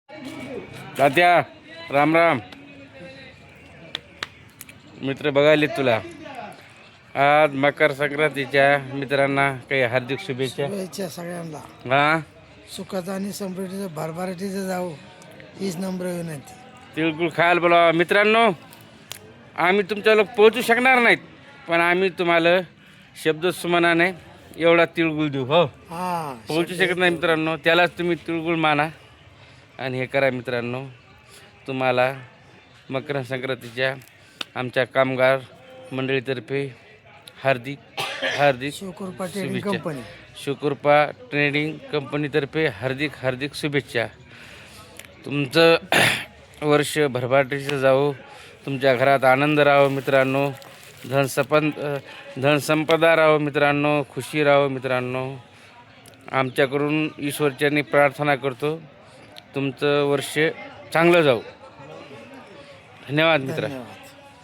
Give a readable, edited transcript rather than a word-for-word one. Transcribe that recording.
तात्या राम राम. मित्र बघायले तुला. आज मकर संक्रांतीच्या मित्रांना काही हार्दिक शुभेच्छा. शुभेच्छा सगळ्यांना. हा, सुखात आणि समृद्धीचं भरभराटीचं जाऊ हीच नम्र विनंती. तिळगुळ खायला बोलावा. मित्रांनो, आम्ही तुमच्याला पोहोचू शकणार नाहीत, पण आम्ही तुम्हाला शब्दसुमनाने एवढा तिळगुळ देऊ. हो, हा पोहोचू शकत नाही मित्रांनो, त्यालाच तुम्ही तिळगुळ माना आणि हे करा. मित्रांनो, तुम्हाला मकर संक्रांतीच्या आमच्या कामगार मंडळीतर्फे हार्दिक हार्दिक शिवकृपा ट्रेडिंग शुभेच्छा. कंपनी. शिवकृपा ट्रेडिंग कंपनीतर्फे हार्दिक हार्दिक शुभेच्छा. तुमचं वर्ष भरभराटीचं जावो, तुमच्या घरात आनंद राहो मित्रांनो, धनसंपदा राहो मित्रांनो, खुशी राहो मित्रांनो. आमच्याकडून ईश्वरचरणी प्रार्थना करतो, तुमचं वर्ष चांगलं जाऊ. धन्यवाद मित्र. धन्यवाद.